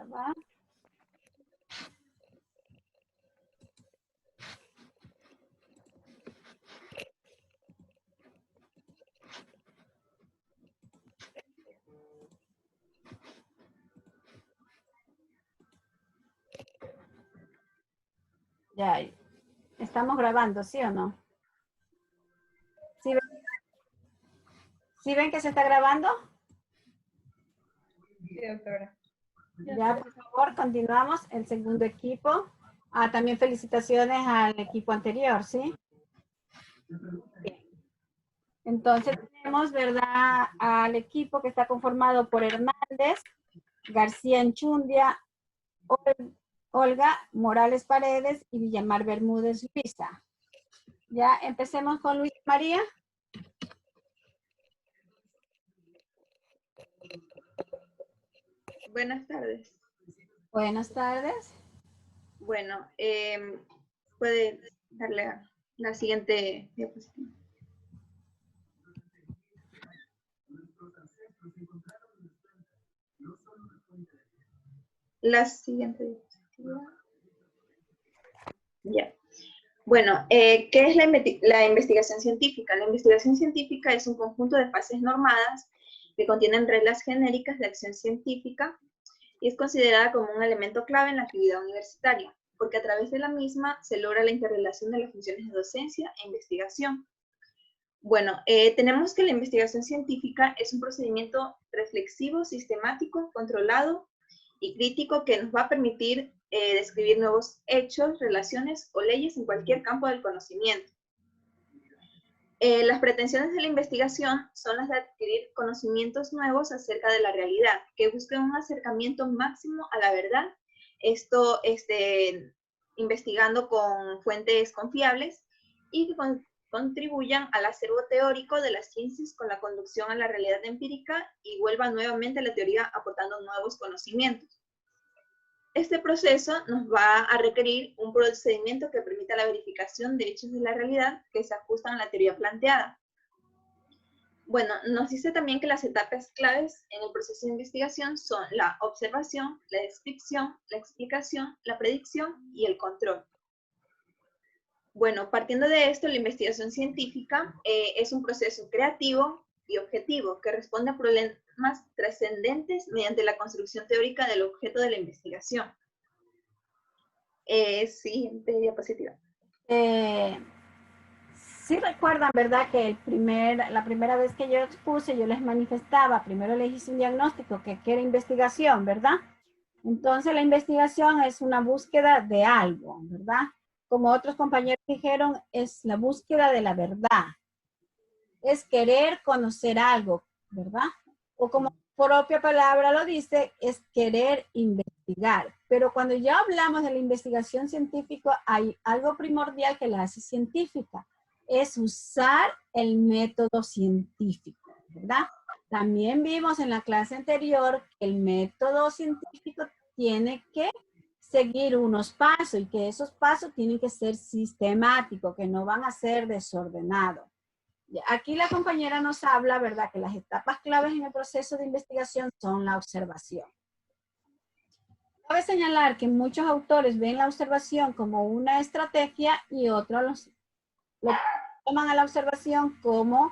grabar. Ya, estamos grabando, ¿sí o no? ¿Sí ven que se está grabando? Sí, doctora. Ya, por favor, continuamos. El segundo equipo. También felicitaciones al equipo anterior, ¿sí? Bien. Entonces tenemos, ¿verdad?, al equipo que está conformado por Hernández, García Enchundia, Olga Morales Paredes y Villamar Bermúdez Luisa. Ya, empecemos con Luis María. Buenas tardes. Buenas tardes. Bueno, puede darle a la siguiente diapositiva. La siguiente diapositiva. Ya. Bueno, ¿qué es la investigación científica? La investigación científica es un conjunto de fases normadas que contienen reglas genéricas de acción científica y es considerada como un elemento clave en la actividad universitaria, porque a través de la misma se logra la interrelación de las funciones de docencia e investigación. Bueno, tenemos que la investigación científica es un procedimiento reflexivo, sistemático, controlado y crítico que nos va a permitir describir nuevos hechos, relaciones o leyes en cualquier campo del conocimiento. Las pretensiones de la investigación son las de adquirir conocimientos nuevos acerca de la realidad, que busquen un acercamiento máximo a la verdad, esto investigando con fuentes confiables y que contribuyan al acervo teórico de las ciencias con la conducción a la realidad empírica y vuelva nuevamente a la teoría aportando nuevos conocimientos. Este proceso nos va a requerir un procedimiento que permita la verificación de hechos de la realidad que se ajustan a la teoría planteada. Bueno, nos dice también que las etapas claves en el proceso de investigación son la observación, la descripción, la explicación, la predicción y el control. Bueno, partiendo de esto, la investigación científica es un proceso creativo y objetivo que responde a problemas trascendentes mediante la construcción teórica del objeto de la investigación. Siguiente diapositiva. Sí recuerdan, ¿verdad?, que la primera vez que yo expuse, yo les manifestaba, primero les hice un diagnóstico que era investigación, ¿verdad? Entonces la investigación es una búsqueda de algo, ¿verdad? Como otros compañeros dijeron, es la búsqueda de la verdad. Es querer conocer algo, ¿verdad? O como propia palabra lo dice, es querer investigar. Pero cuando ya hablamos de la investigación científica, hay algo primordial que la hace científica, es usar el método científico, ¿verdad? También vimos en la clase anterior que el método científico tiene que seguir unos pasos y que esos pasos tienen que ser sistemáticos, que no van a ser desordenados. Aquí la compañera nos habla, ¿verdad?, que las etapas claves en el proceso de investigación son la observación. Cabe señalar que muchos autores ven la observación como una estrategia y otros lo toman a la observación como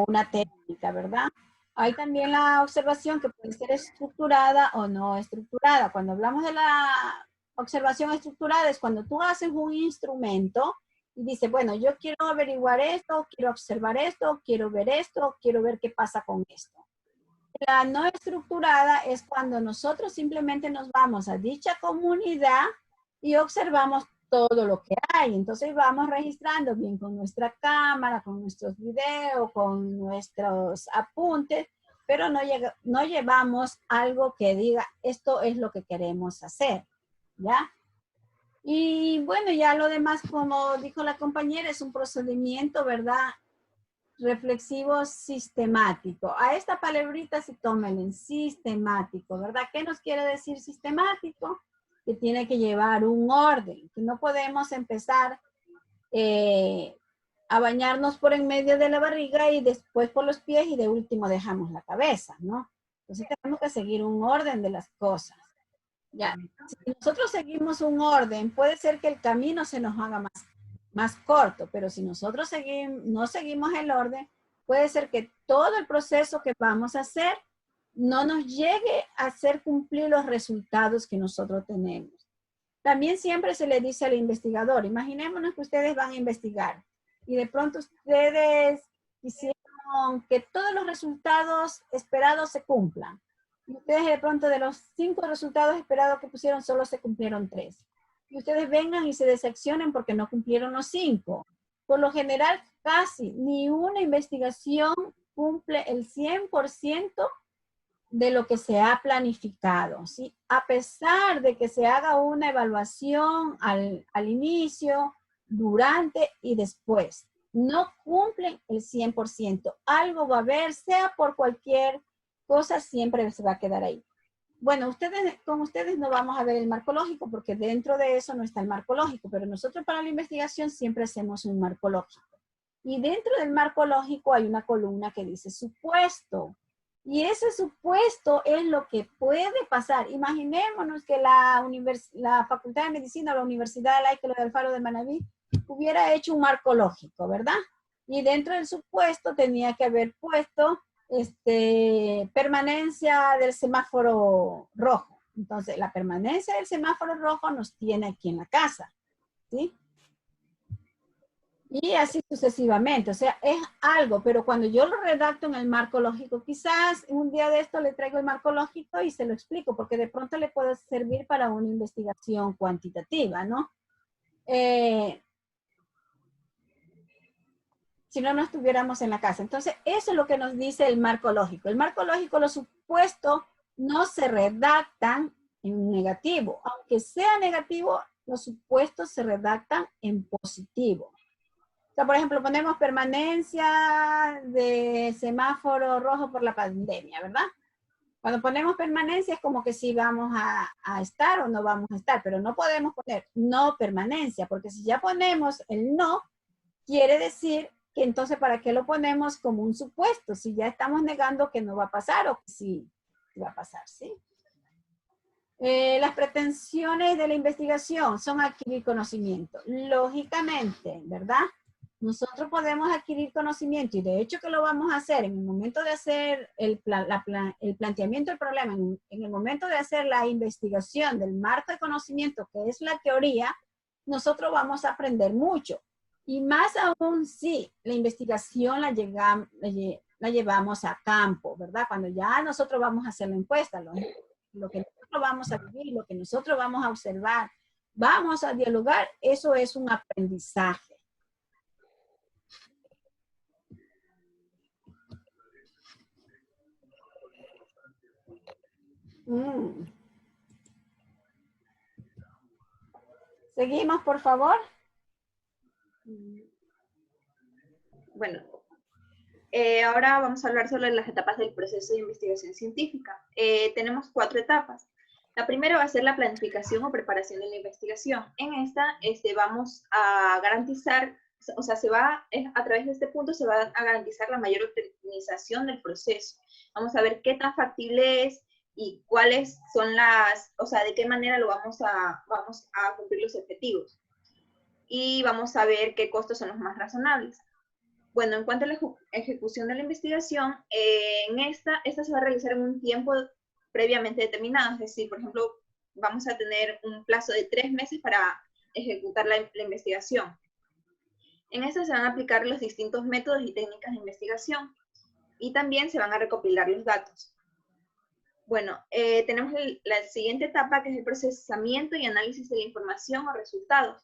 una técnica, ¿verdad? Hay también la observación que puede ser estructurada o no estructurada. Cuando hablamos de la observación estructurada es cuando tú haces un instrumento y dices, bueno, yo quiero averiguar esto, quiero observar esto, quiero ver qué pasa con esto. La no estructurada es cuando nosotros simplemente nos vamos a dicha comunidad y observamos todo lo que hay. Entonces vamos registrando bien con nuestra cámara, con nuestros videos, con nuestros apuntes, pero no llevamos algo que diga, esto es lo que queremos hacer, ¿ya? Y bueno, ya lo demás, como dijo la compañera, es un procedimiento, ¿verdad?, reflexivo sistemático. A esta palabrita sí tómenle, sistemático, ¿verdad? ¿Qué nos quiere decir sistemático? Que tiene que llevar un orden, que no podemos empezar a bañarnos por en medio de la barriga y después por los pies y de último dejamos la cabeza, ¿no? Entonces tenemos que seguir un orden de las cosas. Ya, si nosotros seguimos un orden, puede ser que el camino se nos haga más corto, pero si nosotros no seguimos el orden, puede ser que todo el proceso que vamos a hacer no nos llegue a hacer cumplir los resultados que nosotros tenemos. También siempre se le dice al investigador, imaginémonos que ustedes van a investigar y de pronto ustedes quisieron que todos los resultados esperados se cumplan. Y ustedes de pronto de los 5 resultados esperados que pusieron solo se cumplieron 3. Y ustedes vengan y se decepcionen porque no cumplieron los 5. Por lo general, casi ni una investigación cumple el 100% de lo que se ha planificado, ¿sí? A pesar de que se haga una evaluación al inicio, durante y después, no cumplen el 100%. Algo va a haber, sea por cualquier cosa, siempre se va a quedar ahí. Bueno, con ustedes no vamos a ver el marco lógico porque dentro de eso no está el marco lógico, pero nosotros para la investigación siempre hacemos un marco lógico. Y dentro del marco lógico hay una columna que dice supuesto. Y ese supuesto es lo que puede pasar. Imaginémonos que la Facultad de Medicina o la Universidad de Laica de Alfaro de Manabí hubiera hecho un marco lógico, ¿verdad? Y dentro del supuesto tenía que haber puesto permanencia del semáforo rojo. Entonces, la permanencia del semáforo rojo nos tiene aquí en la casa, ¿sí? Y así sucesivamente, o sea, es algo, pero cuando yo lo redacto en el marco lógico, quizás un día de esto le traigo el marco lógico y se lo explico, porque de pronto le puede servir para una investigación cuantitativa, ¿no? Si no, no estuviéramos en la casa. Entonces, eso es lo que nos dice el marco lógico. El marco lógico, los supuestos no se redactan en negativo. Aunque sea negativo, los supuestos se redactan en positivo. O sea, por ejemplo, ponemos permanencia de semáforo rojo por la pandemia, ¿verdad? Cuando ponemos permanencia es como que si vamos a estar o no vamos a estar, pero no podemos poner no permanencia, porque si ya ponemos el no, quiere decir que entonces ¿para qué lo ponemos como un supuesto? Si ya estamos negando que no va a pasar o que sí va a pasar, ¿sí? Las pretensiones de la investigación son adquirir conocimiento. Lógicamente, ¿verdad? Nosotros podemos adquirir conocimiento y de hecho que lo vamos a hacer en el momento de hacer el planteamiento del problema, en el momento de hacer la investigación del marco de conocimiento, que es la teoría, nosotros vamos a aprender mucho. Y más aún si la investigación la llevamos a campo, ¿verdad? Cuando ya nosotros vamos a hacer la encuesta, lo que nosotros vamos a vivir, lo que nosotros vamos a observar, vamos a dialogar, eso es un aprendizaje. Seguimos, por favor. Bueno, ahora vamos a hablar sobre las etapas del proceso de investigación científica. Tenemos 4 etapas. La primera va a ser la planificación o preparación de la investigación. En esta vamos a garantizar, o sea, a través de este punto se va a garantizar la mayor optimización del proceso. Vamos a ver qué tan factible es y cuáles son o sea, de qué manera vamos a cumplir los objetivos. Y vamos a ver qué costos son los más razonables. Bueno, en cuanto a la ejecución de la investigación, esta se va a realizar en un tiempo previamente determinado, es decir, por ejemplo, vamos a tener un plazo de 3 meses para ejecutar la investigación. En esta se van a aplicar los distintos métodos y técnicas de investigación y también se van a recopilar los datos. Bueno, tenemos la siguiente etapa, que es el procesamiento y análisis de la información o resultados,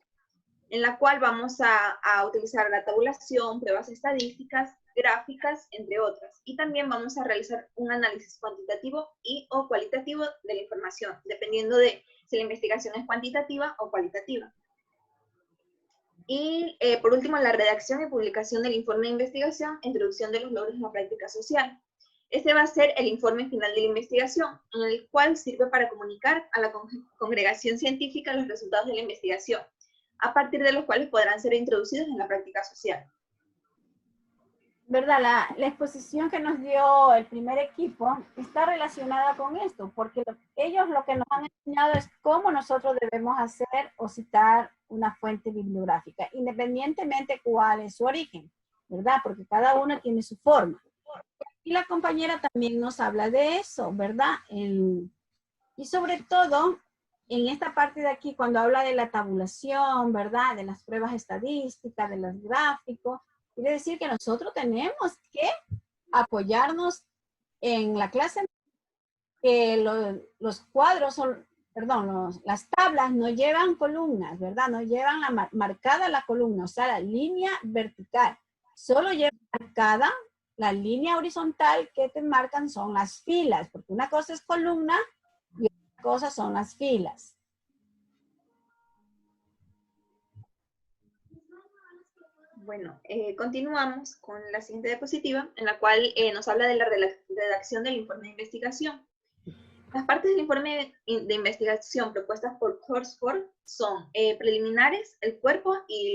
en la cual vamos a utilizar la tabulación, pruebas estadísticas, gráficas, entre otras. Y también vamos a realizar un análisis cuantitativo o cualitativo de la información, dependiendo de si la investigación es cuantitativa o cualitativa. Y por último, la redacción y publicación del informe de investigación, introducción de los logros en la práctica social. Este va a ser el informe final de la investigación, en el cual sirve para comunicar a la congregación científica los resultados de la investigación, a partir de los cuales podrán ser introducidos en la práctica social. ¿verdad? La exposición que nos dio el primer equipo está relacionada con esto, porque ellos lo que nos han enseñado es cómo nosotros debemos hacer o citar una fuente bibliográfica, independientemente cuál es su origen, ¿verdad? Porque cada uno tiene su forma. Y la compañera también nos habla de eso, ¿verdad? Y sobre todo, en esta parte de aquí, cuando habla de la tabulación, ¿verdad? De las pruebas estadísticas, de los gráficos, quiere decir que nosotros tenemos que apoyarnos en la clase, que los cuadros son, perdón, las tablas no llevan columnas, ¿verdad? No llevan marcada la columna, o sea, la línea vertical. Solo lleva marcada la línea horizontal que te marcan son las filas, porque una cosa es columna y otra cosa son las filas. Bueno, continuamos con la siguiente diapositiva, en la cual nos habla de la redacción del informe de investigación. Las partes del informe de investigación propuestas por Horsford son preliminares, el cuerpo y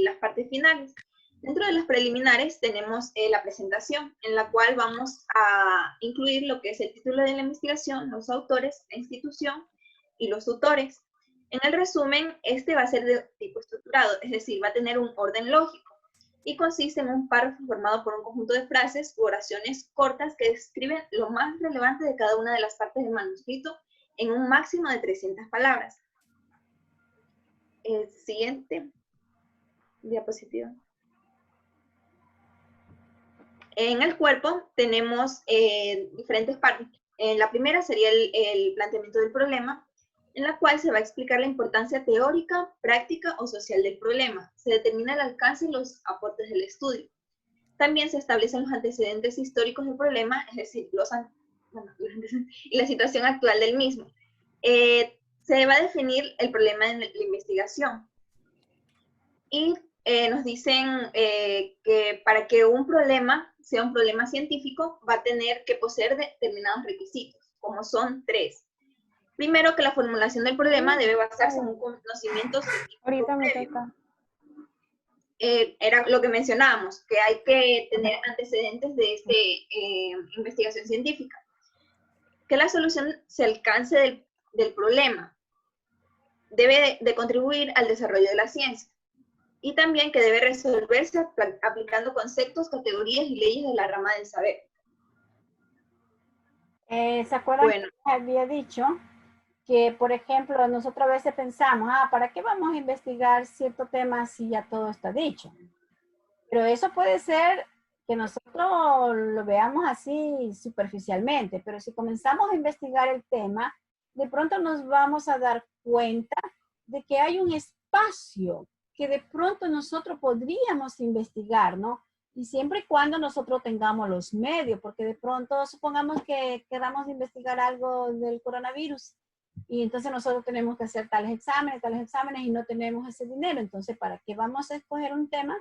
las partes finales. Dentro de las preliminares tenemos la presentación, en la cual vamos a incluir lo que es el título de la investigación, los autores, la institución y los tutores. En el resumen, este va a ser de tipo estructurado, es decir, va a tener un orden lógico y consiste en un párrafo formado por un conjunto de frases u oraciones cortas que describen lo más relevante de cada una de las partes del manuscrito en un máximo de 300 palabras. El siguiente diapositiva. En el cuerpo tenemos diferentes partes. La primera sería el planteamiento del problema, en la cual se va a explicar la importancia teórica, práctica o social del problema. Se determina el alcance y los aportes del estudio. También se establecen los antecedentes históricos del problema, es decir, y la situación actual del mismo. Se va a definir el problema en la investigación. Y nos dicen que para que un problema sea un problema científico, va a tener que poseer determinados requisitos, como son 3. Primero, que la formulación del problema debe basarse en un conocimiento científico previo. Era lo que mencionábamos, que hay que tener antecedentes de investigación científica. Que la solución se alcance del problema. Debe de contribuir al desarrollo de la ciencia. Y también que debe resolverse aplicando conceptos, categorías y leyes de la rama del saber. ¿Se acuerdan que había dicho que, por ejemplo, nosotros a veces pensamos, ¿para qué vamos a investigar cierto tema si ya todo está dicho? Pero eso puede ser que nosotros lo veamos así superficialmente, pero si comenzamos a investigar el tema, de pronto nos vamos a dar cuenta de que hay un espacio que de pronto nosotros podríamos investigar, ¿no? Y siempre y cuando nosotros tengamos los medios, porque de pronto supongamos que queramos investigar algo del coronavirus y entonces nosotros tenemos que hacer tales exámenes y no tenemos ese dinero. Entonces, ¿para qué vamos a escoger un tema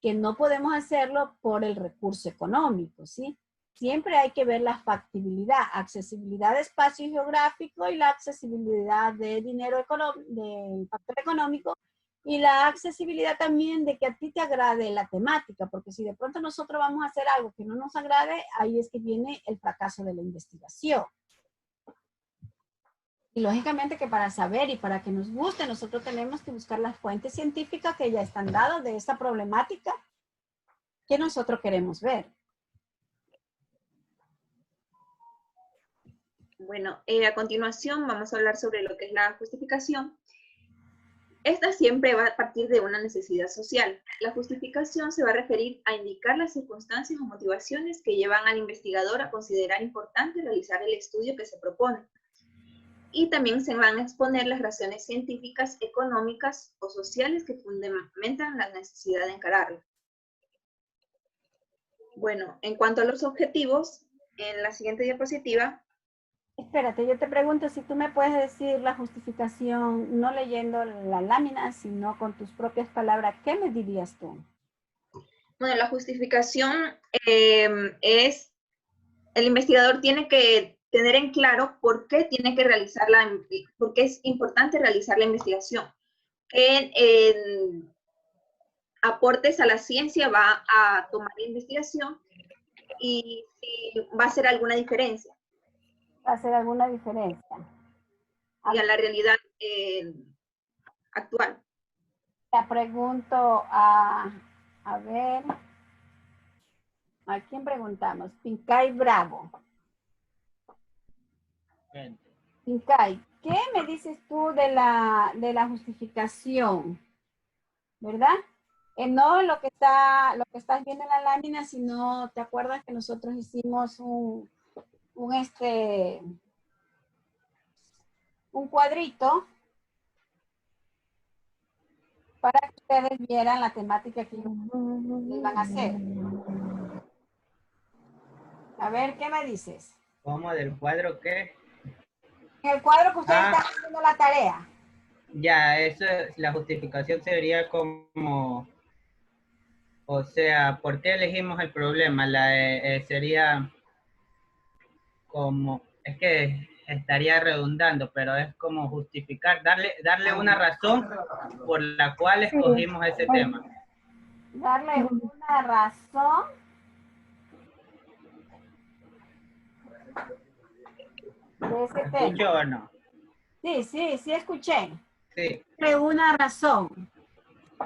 que no podemos hacerlo por el recurso económico, ¿sí? Siempre hay que ver la factibilidad, accesibilidad de espacio geográfico y la accesibilidad de dinero del factor económico y la accesibilidad también de que a ti te agrade la temática, porque si de pronto nosotros vamos a hacer algo que no nos agrade, ahí es que viene el fracaso de la investigación. Y lógicamente que para saber y para que nos guste, nosotros tenemos que buscar las fuentes científicas que ya están dadas de esta problemática que nosotros queremos ver. Bueno, a continuación vamos a hablar sobre lo que es la justificación. Esta siempre va a partir de una necesidad social. La justificación se va a referir a indicar las circunstancias o motivaciones que llevan al investigador a considerar importante realizar el estudio que se propone. Y también se van a exponer las razones científicas, económicas o sociales que fundamentan la necesidad de encararlo. Bueno, en cuanto a los objetivos, en la siguiente diapositiva. Espérate, yo te pregunto si tú me puedes decir la justificación no leyendo la lámina, sino con tus propias palabras. ¿Qué me dirías tú? Bueno, la justificación es, el investigador tiene que tener en claro por qué tiene que realizar por qué es importante realizar la investigación. aportes a la ciencia va a tomar la investigación y si va a hacer alguna diferencia. Va a hacer alguna diferencia. Y a la realidad actual. Le pregunto a ver, ¿a quién preguntamos? Pincay Bravo. Pincay, ¿qué me dices tú de la justificación? ¿Verdad? No lo que estás viendo en la lámina, sino te acuerdas que nosotros hicimos un cuadrito para que ustedes vieran la temática que iban a hacer. A ver, ¿qué me dices? ¿Cómo del cuadro qué? En el cuadro que ustedes están haciendo la tarea. Ya, eso, la justificación sería como, o sea, ¿por qué elegimos el problema? Sería como, es que estaría redundando, pero es como justificar, darle una razón por la cual escogimos ese tema. Darle una razón de ese tema. ¿Escuchó o no? Sí, escuché. Sí. Darle una razón.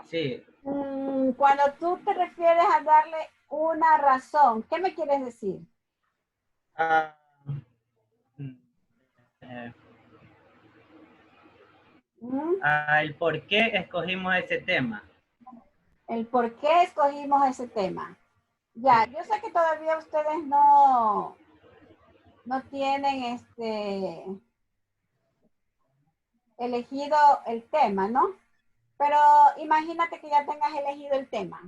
Sí. Cuando tú te refieres a darle una razón, ¿qué me quieres decir? El por qué escogimos ese tema. El por qué escogimos ese tema. Ya, yo sé que todavía ustedes no tienen elegido el tema, ¿no? Pero imagínate que ya tengas elegido el tema.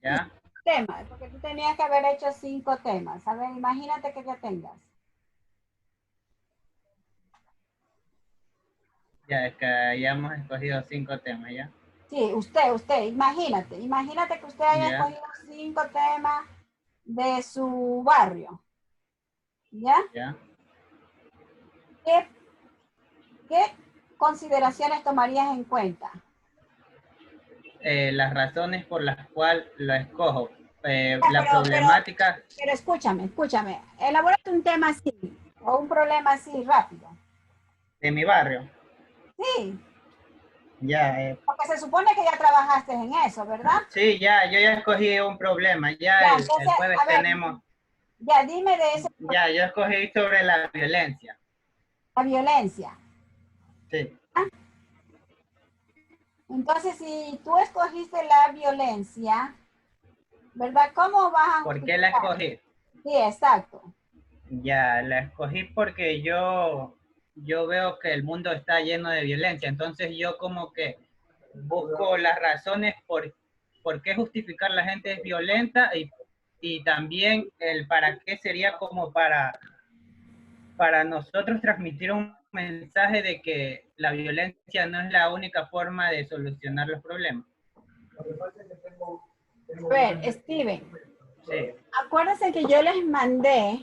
¿Ya? Temas, porque tú tenías que haber hecho 5 temas. A ver, imagínate que ya tengas. Ya, es que ya hemos escogido 5 temas, ¿ya? Sí, usted, imagínate que usted haya escogido 5 temas de su barrio. ¿Ya? ¿Ya? ¿Qué consideraciones tomarías en cuenta? Las razones por las cuales lo escojo. La problemática. Pero escúchame. Elabórate un tema así, o un problema así rápido. De mi barrio. Sí. Ya. Porque se supone que ya trabajaste en eso, ¿verdad? Sí, ya, yo ya escogí un problema. Ya, entonces, el jueves tenemos. Ya, dime de ese. Ya, yo escogí sobre la violencia. La violencia. Sí. Entonces, si tú escogiste la violencia, ¿verdad? ¿Cómo vas a ¿Por qué la escogí? Sí, exacto. Ya, la escogí porque yo veo que el mundo está lleno de violencia, entonces yo como que busco las razones por qué justificar la gente es violenta y también el para qué sería como para nosotros transmitir un mensaje de que la violencia no es la única forma de solucionar los problemas. A ver, Steven, Sí. acuérdense que yo les mandé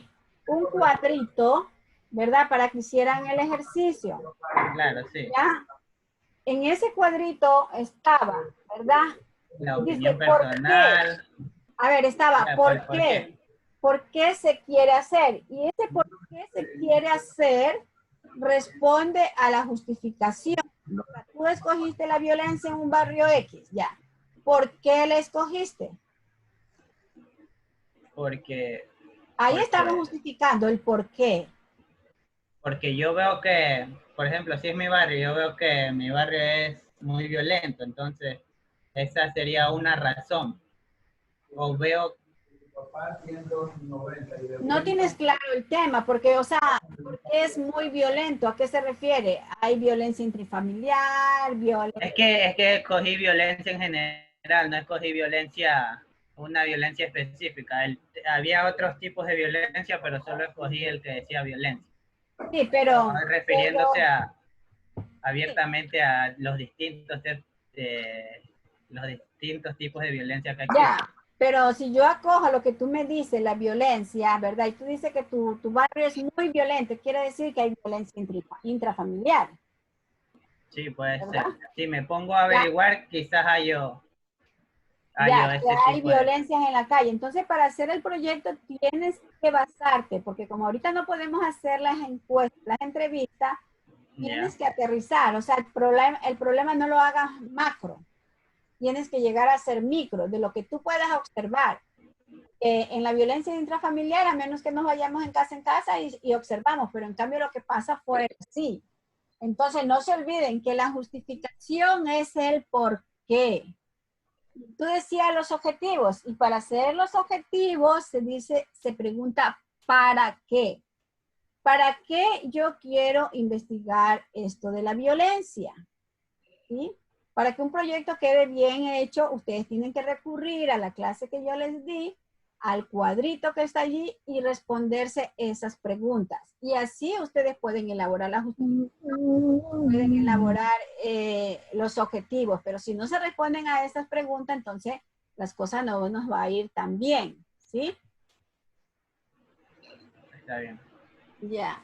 un cuadrito, ¿verdad? Para que hicieran el ejercicio. Claro, sí. ¿Ya? En ese cuadrito estaba, ¿verdad? La opinión personal. A ver, estaba, Ya, ¿por qué? ¿Por qué se quiere hacer? Y ese por qué se quiere hacer responde a la justificación. Tú escogiste la violencia en un barrio X, ya. ¿Por qué la escogiste? Porque Estamos justificando el por qué. Porque yo veo que, por ejemplo, si es mi barrio, yo veo que mi barrio es muy violento, entonces esa sería una razón. O veo... No tienes claro el tema, porque, o sea, porque es muy violento. ¿A qué se refiere? ¿Hay violencia intrafamiliar? Es que escogí violencia en general, no escogí una violencia específica. Había otros tipos de violencia, pero solo escogí el que decía violencia. Sí, pero... refiriéndose abiertamente a los distintos tipos de violencia que existen. Ya, pero si yo acojo lo que tú me dices, la violencia, ¿verdad? Y tú dices que tu barrio es muy violento, quiere decir que hay violencia intrafamiliar. Sí, puede ser. ¿verdad? Si me pongo a averiguar, quizás hallo Ya, que ese hay tipo de... violencias en la calle. Entonces, para hacer el proyecto tienes que basarte, porque como ahorita no podemos hacer las encuestas, las entrevistas, Ya, tienes que aterrizar. O sea, el problema no lo hagas macro, tienes que llegar a ser micro, de lo que tú puedas observar. En la violencia intrafamiliar, a menos que nos vayamos en casa y observamos, pero en cambio lo que pasa fue sí. Entonces, no se olviden que la justificación es el por qué. Tú decías los objetivos, y para hacer los objetivos se pregunta ¿para qué? ¿Para qué yo quiero investigar esto de la violencia? ¿Sí? Para que un proyecto quede bien hecho, ustedes tienen que recurrir a la clase que yo les di, al cuadrito que está allí y responderse esas preguntas. Y así ustedes pueden elaborar la justificación, pueden elaborar los objetivos, pero si no se responden a esas preguntas, entonces las cosas no nos va a ir tan bien, ¿sí? está bien. Ya.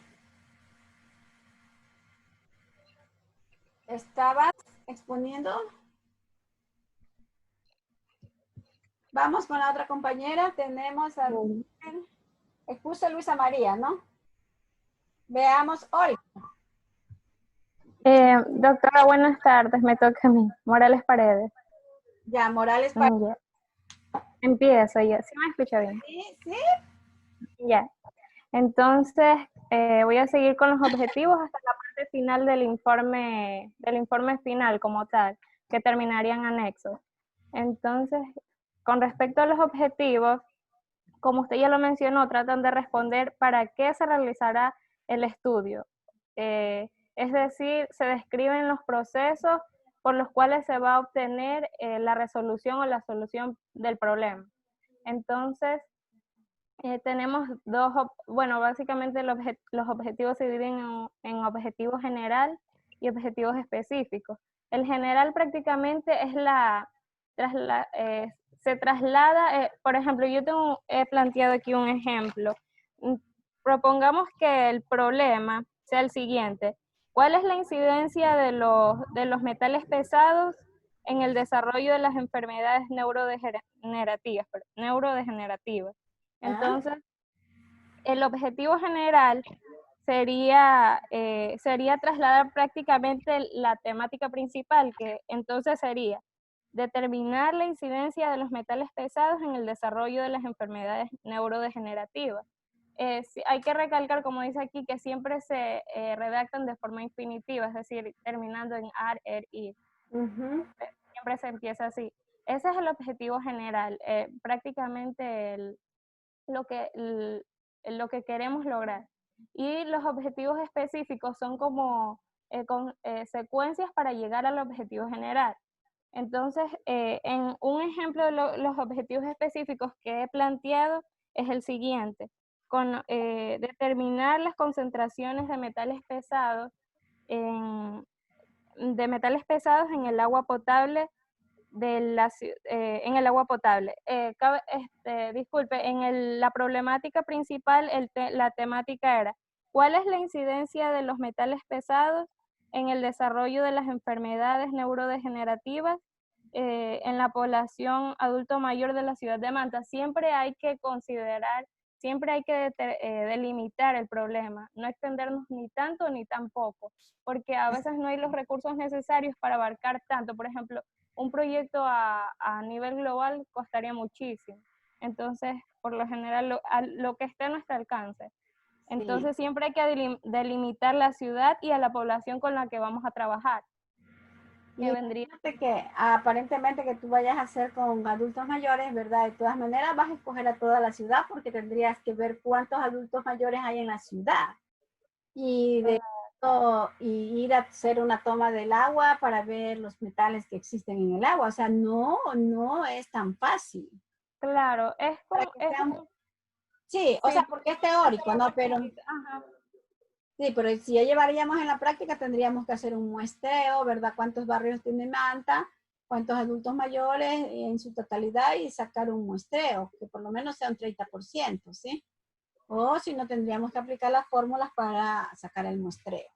¿Estabas exponiendo? Vamos con la otra compañera. Tenemos a... Expuso Luisa María, ¿no? Veamos hoy. Doctora, buenas tardes, me toca a mí, Morales Paredes. Ya, Morales para... Ya. Empiezo ya, ¿sí me escucha bien? Sí, sí. Ya. Entonces, voy a seguir con los objetivos hasta la parte final del informe final como tal, que terminaría en anexos. Entonces, con respecto a los objetivos, como usted ya lo mencionó, tratan de responder para qué se realizará el estudio. Es decir, se describen los procesos por los cuales se va a obtener la resolución o la solución del problema. Entonces, tenemos básicamente los objetivos se dividen en objetivo general y objetivos específicos. El general prácticamente es se traslada, por ejemplo, he planteado aquí un ejemplo. Propongamos que el problema sea el siguiente: ¿cuál es la incidencia de los metales pesados en el desarrollo de las enfermedades neurodegenerativas? Entonces, el objetivo general sería trasladar prácticamente la temática principal, que entonces sería determinar la incidencia de los metales pesados en el desarrollo de las enfermedades neurodegenerativas. Hay que recalcar, como dice aquí, que siempre se redactan de forma infinitiva, es decir, terminando en ar, er, ir. Siempre se empieza así. Ese es el objetivo general, prácticamente lo que queremos lograr. Y los objetivos específicos son como secuencias para llegar al objetivo general. Entonces, en un ejemplo de los objetivos específicos que he planteado es el siguiente: determinar las concentraciones de metales pesados en el agua potable en el agua potable. Disculpe, la problemática principal, la temática era: ¿cuál es la incidencia de los metales pesados en el desarrollo de las enfermedades neurodegenerativas en la población adulto mayor de la ciudad de Manta? Siempre hay que considerar, siempre hay que delimitar el problema, no extendernos ni tanto ni tan poco, porque a veces no hay los recursos necesarios para abarcar tanto. Por ejemplo, un proyecto a nivel global costaría muchísimo. Entonces, por lo general, lo que esté a nuestro alcance. Entonces, siempre hay que delimitar la ciudad y a la población con la que vamos a trabajar. Y fíjate que aparentemente que tú vayas a hacer con adultos mayores, ¿verdad? De todas maneras vas a escoger a toda la ciudad porque tendrías que ver cuántos adultos mayores hay en la ciudad. Y ir a hacer una toma del agua para ver los metales que existen en el agua. O sea, no es tan fácil. Claro, sí, o sea, porque es teórico, ¿no? Pero, sí, pero si ya llevaríamos en la práctica, tendríamos que hacer un muestreo, ¿verdad? ¿Cuántos barrios tiene Manta? ¿Cuántos adultos mayores en su totalidad? Y sacar un muestreo, que por lo menos sea un 30%, ¿sí? O si no, tendríamos que aplicar las fórmulas para sacar el muestreo.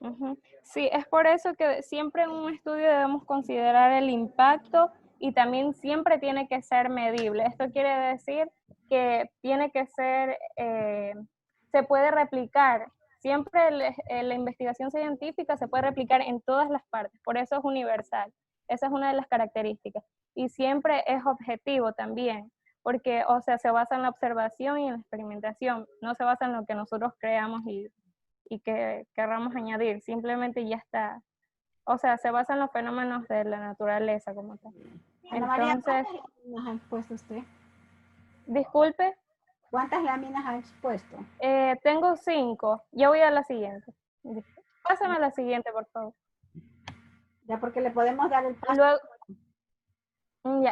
Ujú. Sí, es por eso que siempre en un estudio debemos considerar el impacto y también siempre tiene que ser medible. Esto quiere decir que tiene que ser, se puede replicar. Siempre la investigación científica se puede replicar en todas las partes, por eso es universal. Esa es una de las características. Y siempre es objetivo también, porque, o sea, se basa en la observación y en la experimentación, no se basa en lo que nosotros creamos y que querramos añadir, simplemente ya está. O sea, se basa en los fenómenos de la naturaleza como tal. Ana María, Entonces, ¿cuántas láminas ha expuesto usted? disculpe, ¿Cuántas láminas ha expuesto? tengo 5, ya voy a la siguiente. Pásame a la siguiente, por favor. Ya porque le podemos dar el paso. Luego,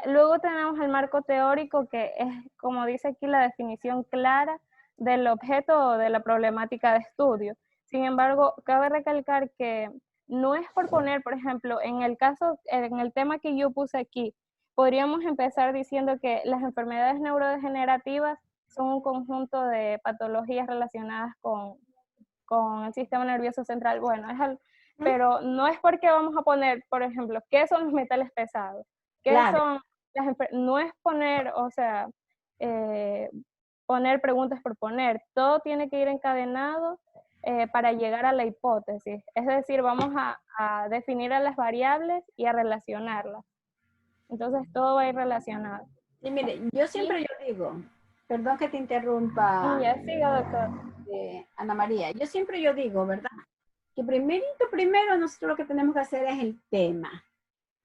luego tenemos el marco teórico, que es, como dice aquí, la definición clara del objeto o de la problemática de estudio. Sin embargo, cabe recalcar que no es por poner, por ejemplo, en el tema que yo puse aquí, podríamos empezar diciendo que las enfermedades neurodegenerativas son un conjunto de patologías relacionadas con el sistema nervioso central. Bueno, pero no es porque vamos a poner, por ejemplo, ¿qué son los metales pesados? ¿Qué Claro. son no es poner, o sea, poner preguntas por poner. Todo tiene que ir encadenado para llegar a la hipótesis. Es decir, vamos a definir a las variables y a relacionarlas. Entonces, todo va a ir relacionado. Sí, mire, yo siempre yo digo, perdón que te interrumpa, Ya, siga, doctor. Ana María, yo siempre yo digo, ¿verdad? Que primero nosotros lo que tenemos que hacer es el tema.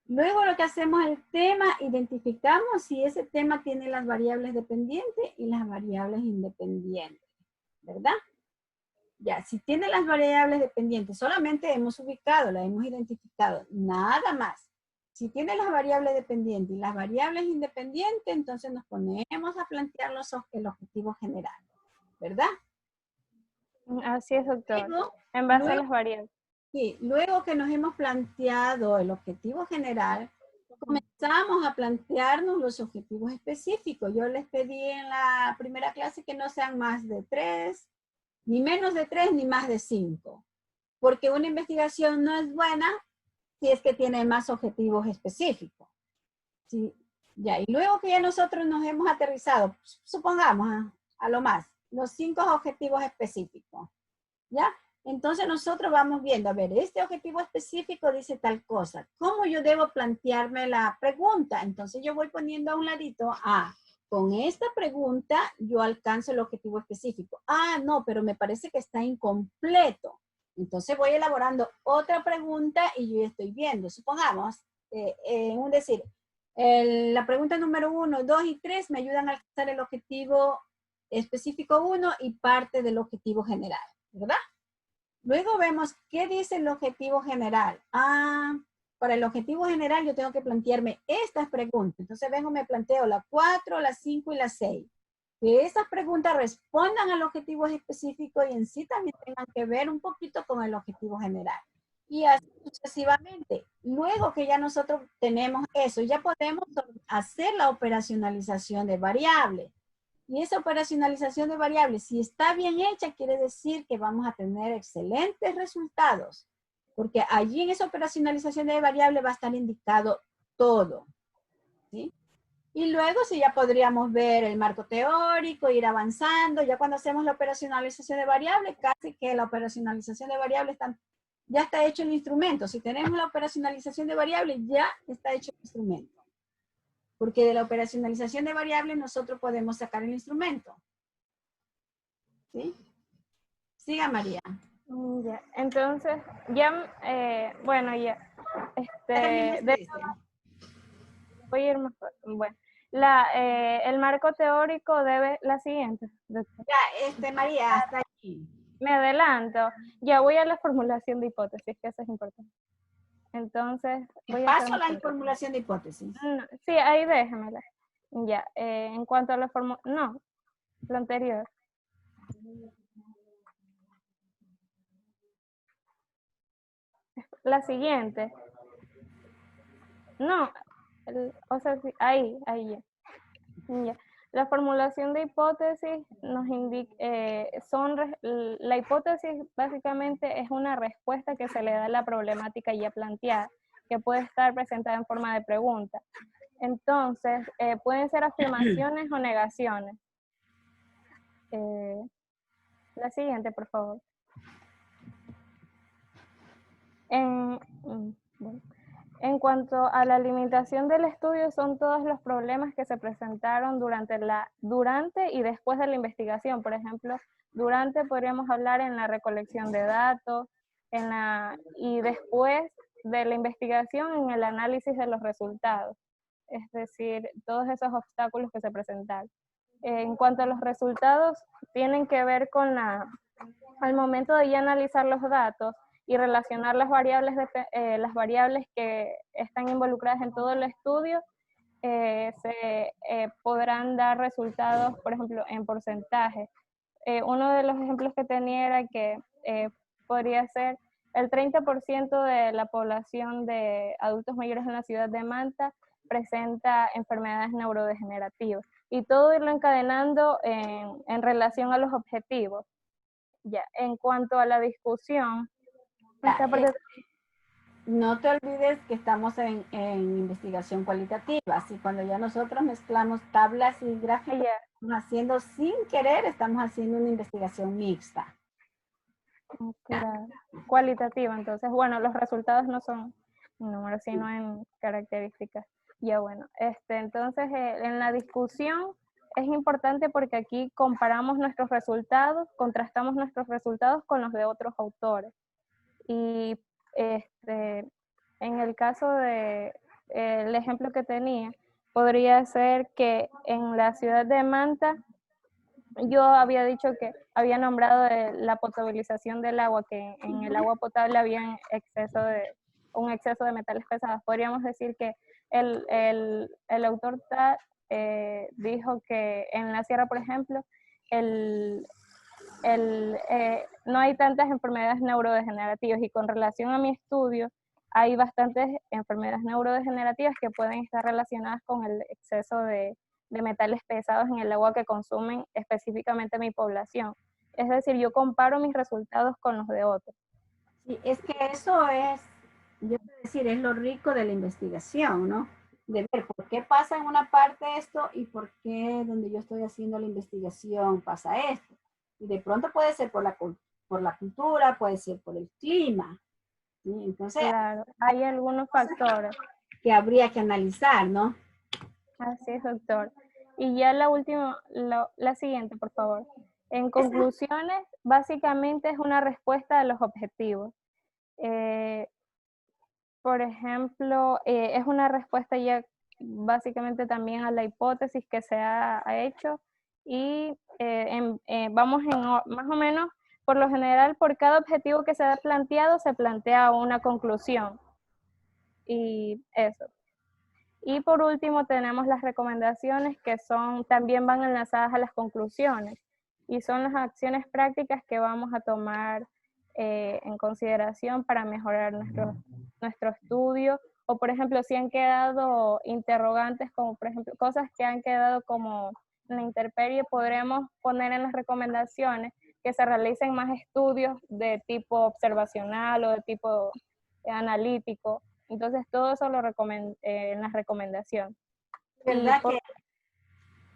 Luego lo que hacemos es el tema, identificamos si ese tema tiene las variables dependientes y las variables independientes, ¿verdad? Ya, si tiene las variables dependientes, solamente hemos ubicado, las hemos identificado, nada más. Si tiene las variables dependientes y las variables independientes, entonces nos ponemos a plantear el objetivo general, ¿verdad? Así es, doctor. Luego, En base a las variables. sí, luego que nos hemos planteado el objetivo general, comenzamos a plantearnos los objetivos específicos. Yo les pedí en la primera clase que no sean más de 3, ni menos de 3, ni más de 5. Porque una investigación no es buena si es que tiene más objetivos específicos. ¿Sí? Ya, y luego que ya nosotros nos hemos aterrizado, supongamos a lo más, los 5 objetivos específicos, ¿ya? Entonces nosotros vamos viendo, a ver, este objetivo específico dice tal cosa, ¿cómo yo debo plantearme la pregunta? Entonces yo voy poniendo a un ladito, con esta pregunta yo alcanzo el objetivo específico. No, pero me parece que está incompleto. Entonces voy elaborando otra pregunta y yo estoy viendo. Supongamos, la pregunta número 1, 2 y 3 me ayudan a alcanzar el objetivo específico 1 y parte del objetivo general, ¿verdad? Luego vemos qué dice el objetivo general. Para el objetivo general yo tengo que plantearme estas preguntas. Entonces vengo, me planteo la 4, la 5 y la 6. Que esas preguntas respondan al objetivo específico y en sí también tengan que ver un poquito con el objetivo general. Y así sucesivamente. Luego que ya nosotros tenemos eso, ya podemos hacer la operacionalización de variables. Y esa operacionalización de variables, si está bien hecha, quiere decir que vamos a tener excelentes resultados, porque allí en esa operacionalización de variables va a estar indicado todo, ¿sí? Y luego sí ya podríamos ver el marco teórico, ir avanzando, ya cuando hacemos la operacionalización de variables, casi que la operacionalización de variables ya está hecho el instrumento. Si tenemos la operacionalización de variables, ya está hecho el instrumento. Porque de la operacionalización de variables nosotros podemos sacar el instrumento. ¿Sí? Siga, María. Ya. Entonces, ya, bueno, ya. Voy a ir más. Bueno, el marco teórico debe la siguiente. Ya, María, hasta aquí. Me adelanto. Ya voy a la formulación de hipótesis, que eso es importante. Entonces, voy a paso a la formulación de hipótesis. No, sí, ahí déjamela. Ya, en cuanto a la formulación, no, lo anterior. La siguiente. No, o sea, sí, ahí ya. Ya. La formulación de hipótesis nos indica, la hipótesis básicamente es una respuesta que se le da a la problemática ya planteada, que puede estar presentada en forma de pregunta. Entonces, pueden ser afirmaciones o negaciones. La siguiente, por favor. En cuanto a la limitación del estudio, son todos los problemas que se presentaron durante y después de la investigación. Por ejemplo, durante podríamos hablar en la recolección de datos, y después de la investigación en el análisis de los resultados. Es decir, todos esos obstáculos que se presentaron. En cuanto a los resultados, tienen que ver con al momento de ya analizar los datos y relacionar las variables que están involucradas en todo el estudio, se podrán dar resultados, por ejemplo, en porcentaje. Uno de los ejemplos que tenía era que podría ser el 30% de la población de adultos mayores en la ciudad de Manta presenta enfermedades neurodegenerativas. Y todo irlo encadenando en relación a los objetivos. Ya, en cuanto a la discusión, no te olvides que estamos en investigación cualitativa, así cuando ya nosotros mezclamos tablas y gráficos, estamos haciendo sin querer, estamos haciendo una investigación mixta. Claro. Cualitativa, entonces, bueno, los resultados no son números, sino en características. Ya bueno, entonces en la discusión es importante porque aquí comparamos nuestros resultados, contrastamos nuestros resultados con los de otros autores. Y en el caso de el ejemplo que tenía, podría ser que en la ciudad de Manta, yo había dicho que había nombrado la potabilización del agua, que en el agua potable había un exceso de metales pesados. Podríamos decir que el autor dijo que en la sierra, por ejemplo, no hay tantas enfermedades neurodegenerativas, y con relación a mi estudio, hay bastantes enfermedades neurodegenerativas que pueden estar relacionadas con el exceso de metales pesados en el agua que consumen específicamente mi población. Es decir, yo comparo mis resultados con los de otros. Sí, es que eso es, yo quiero decir, es lo rico de la investigación, ¿no? De ver por qué pasa en una parte esto y por qué donde yo estoy haciendo la investigación pasa esto. Y de pronto puede ser por la cultura, puede ser por el clima. ¿Sí? Entonces, claro, hay algunos factores que habría que analizar, ¿no? Así es, doctor. Y ya la última, la siguiente, por favor. En conclusiones, básicamente es una respuesta a los objetivos. Por ejemplo, es una respuesta ya básicamente también a la hipótesis que se ha hecho, y vamos más o menos, por lo general, por cada objetivo que se ha planteado, se plantea una conclusión. Y eso. Y por último tenemos las recomendaciones, que también van enlazadas a las conclusiones, y son las acciones prácticas que vamos a tomar en consideración para mejorar nuestro estudio, o por ejemplo si han quedado interrogantes, como por ejemplo cosas que han quedado como en la intemperie, podremos poner en las recomendaciones que se realicen más estudios de tipo observacional o de tipo analítico. Entonces, todo eso lo en la recomendación. ¿Verdad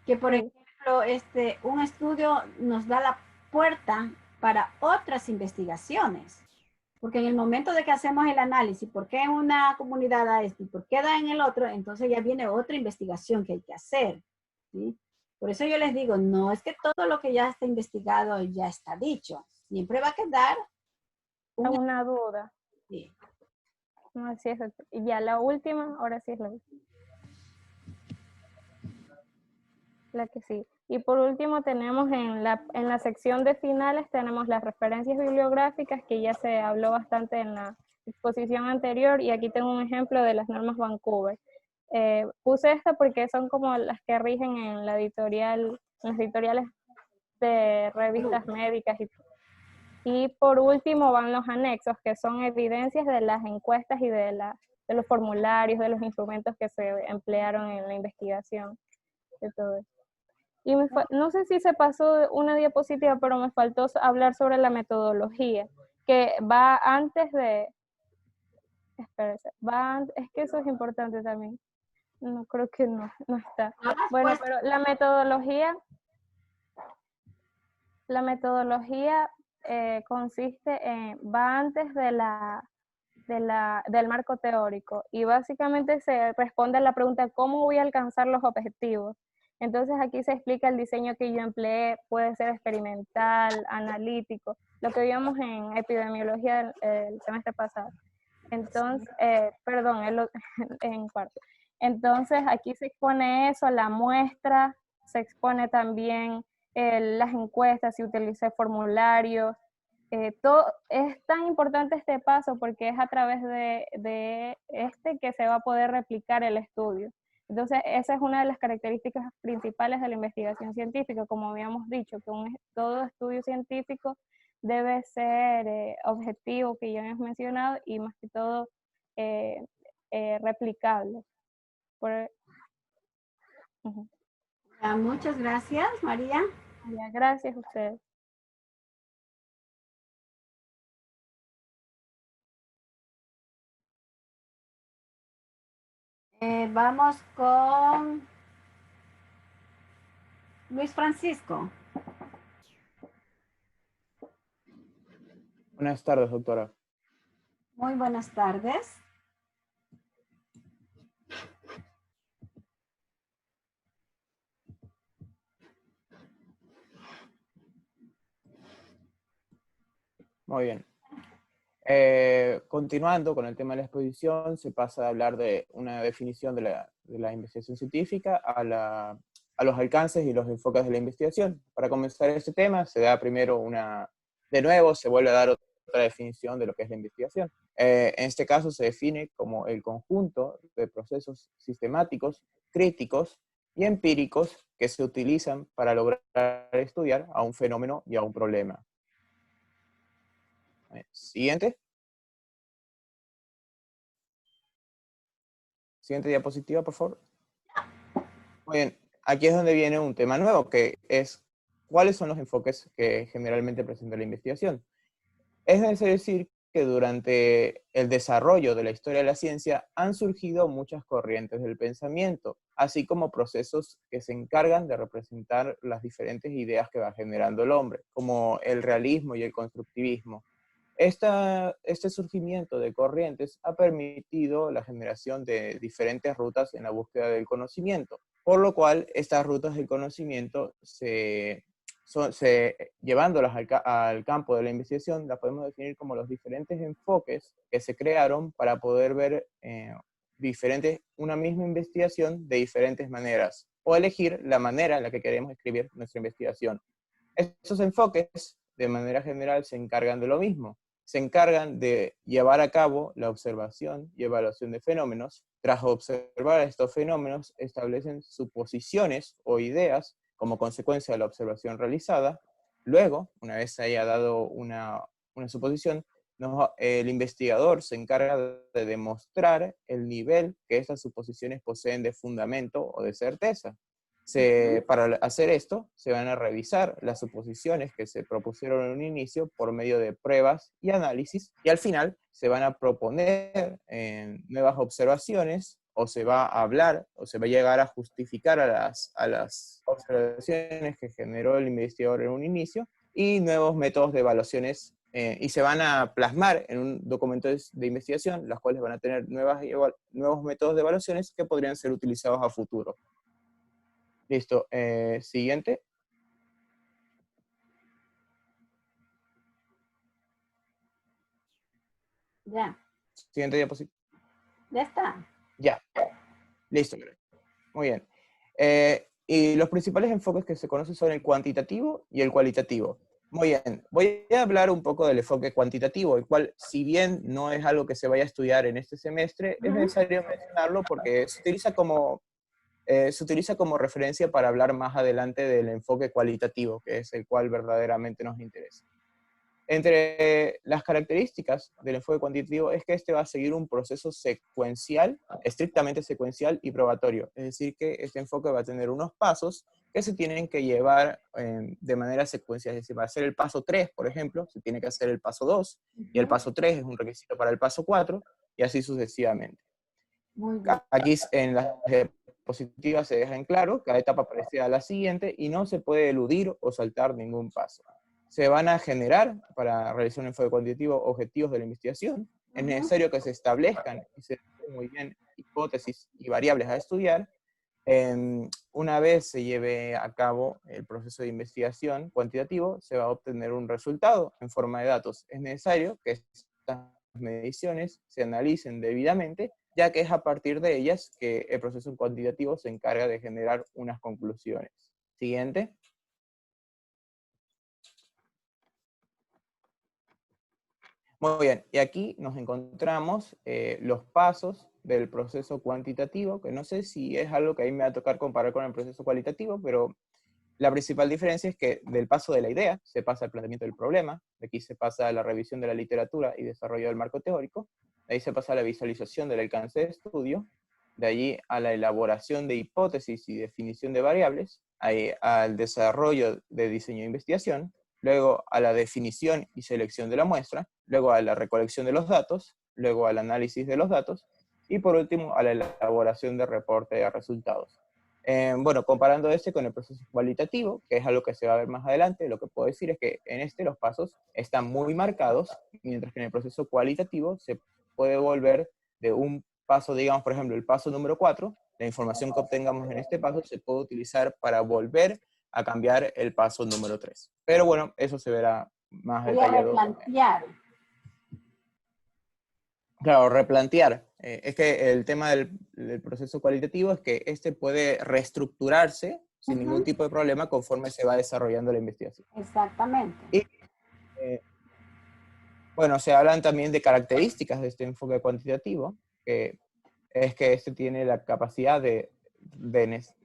que por ejemplo, un estudio nos da la puerta para otras investigaciones? Porque en el momento de que hacemos el análisis, ¿por qué en una comunidad da esto y por qué da en el otro? Entonces ya viene otra investigación que hay que hacer, ¿sí? Por eso yo les digo, no es que todo lo que ya está investigado ya está dicho. Siempre va a quedar una duda. Sí. Así es. Y ya la última, ahora sí es la última. La que sí. Y por último tenemos en la sección de finales, tenemos las referencias bibliográficas, que ya se habló bastante en la exposición anterior, y aquí tengo un ejemplo de las normas Vancouver. Puse esta porque son como las que rigen en las editoriales de revistas médicas. Y por último van los anexos, que son evidencias de las encuestas y de los formularios, de los instrumentos que se emplearon en la investigación, de todo eso. Y no sé si se pasó una diapositiva, pero me faltó hablar sobre la metodología, que va antes de... Espérese, es que eso es importante también. No, creo que no está. Bueno, Pues, pero la metodología consiste en, va antes del marco teórico y básicamente se responde a la pregunta ¿cómo voy a alcanzar los objetivos? Entonces aquí se explica el diseño que yo empleé, puede ser experimental, analítico, lo que vimos en epidemiología el semestre pasado. Entonces, perdón, en cuarto. Entonces aquí se expone eso, la muestra, se expone también las encuestas, si utilicé formularios. Todo, es tan importante este paso porque es a través de este que se va a poder replicar el estudio. Entonces, esa es una de las características principales de la investigación científica, como habíamos dicho, que todo estudio científico debe ser objetivo, que ya hemos mencionado, y más que todo replicable. muchas gracias, María. Gracias a ustedes. Vamos con Luis Francisco. Buenas tardes, doctora. Muy buenas tardes. Muy bien. Continuando con el tema de la exposición, se pasa a hablar de una definición de la investigación científica a los alcances y los enfoques de la investigación. Para comenzar este tema, se da primero de nuevo, se vuelve a dar otra definición de lo que es la investigación. En este caso se define como el conjunto de procesos sistemáticos, críticos y empíricos que se utilizan para lograr estudiar a un fenómeno y a un problema. Siguiente. Siguiente diapositiva, por favor. Muy bien. Aquí es donde viene un tema nuevo, que es cuáles son los enfoques que generalmente presenta la investigación. Es necesario decir que durante el desarrollo de la historia de la ciencia han surgido muchas corrientes del pensamiento, así como procesos que se encargan de representar las diferentes ideas que va generando el hombre, como el realismo y el constructivismo. Este surgimiento de corrientes ha permitido la generación de diferentes rutas en la búsqueda del conocimiento, por lo cual estas rutas del conocimiento, llevándolas al campo de la investigación, las podemos definir como los diferentes enfoques que se crearon para poder ver una misma investigación de diferentes maneras, o elegir la manera en la que queremos escribir nuestra investigación. Estos enfoques, de manera general, se encargan de lo mismo. Se encargan de llevar a cabo la observación y evaluación de fenómenos. Tras observar estos fenómenos, establecen suposiciones o ideas como consecuencia de la observación realizada. Luego, una vez se haya dado una suposición, el investigador se encarga de demostrar el nivel que estas suposiciones poseen de fundamento o de certeza. Para hacer esto, se van a revisar las suposiciones que se propusieron en un inicio por medio de pruebas y análisis, y al final se van a proponer nuevas observaciones, o se va a hablar, o se va a llegar a justificar a las observaciones que generó el investigador en un inicio, y nuevos métodos de evaluaciones, y se van a plasmar en un documento de investigación, las cuales van a tener nuevos métodos de evaluaciones que podrían ser utilizados a futuro. Listo. Siguiente. Ya. Siguiente diapositiva. Ya está. Ya. Listo. Muy bien. Y los principales enfoques que se conocen son el cuantitativo y el cualitativo. Muy bien. Voy a hablar un poco del enfoque cuantitativo, el cual, si bien no es algo que se vaya a estudiar en este semestre, es necesario mencionarlo porque se utiliza como referencia para hablar más adelante del enfoque cualitativo, que es el cual verdaderamente nos interesa. Entre las características del enfoque cuantitativo es que este va a seguir un proceso secuencial, estrictamente secuencial y probatorio. Es decir, que este enfoque va a tener unos pasos que se tienen que llevar de manera secuencial. Es decir, para hacer el paso 3, por ejemplo, se tiene que hacer el paso 2, y el paso 3 es un requisito para el paso 4, y así sucesivamente. Muy bien. Aquí en las diapositivas se deja en claro, cada etapa parecida a la siguiente, y no se puede eludir o saltar ningún paso. Se van a generar, para realizar un enfoque cuantitativo, objetivos de la investigación. Es necesario que se establezcan y se definen muy bien hipótesis y variables a estudiar. Una vez se lleve a cabo el proceso de investigación cuantitativo, se va a obtener un resultado en forma de datos. Es necesario que estas mediciones se analicen debidamente, ya que es a partir de ellas que el proceso cuantitativo se encarga de generar unas conclusiones. Siguiente. Muy bien, y aquí nos encontramos los pasos del proceso cuantitativo, que no sé si es algo que a mí me va a tocar comparar con el proceso cualitativo, pero la principal diferencia es que del paso de la idea se pasa al planteamiento del problema, de aquí se pasa a la revisión de la literatura y desarrollo del marco teórico, de ahí se pasa a la visualización del alcance de estudio, de allí a la elaboración de hipótesis y definición de variables, ahí al desarrollo de diseño de investigación, luego a la definición y selección de la muestra, luego a la recolección de los datos, luego al análisis de los datos, y por último a la elaboración de reporte de resultados. Bueno, comparando este con el proceso cualitativo, que es algo que se va a ver más adelante, lo que puedo decir es que en este los pasos están muy marcados, mientras que en el proceso cualitativo se puede volver de un paso, digamos, por ejemplo, el paso número 4, la información que obtengamos en este paso se puede utilizar para volver a cambiar el paso número 3. Pero bueno, eso se verá más Voy a detallado. replantear. Claro, replantear. Es que el tema del proceso cualitativo es que este puede reestructurarse sin ningún tipo de problema conforme se va desarrollando la investigación. Exactamente. Y, bueno, se hablan también de características de este enfoque cuantitativo, que es que este tiene la capacidad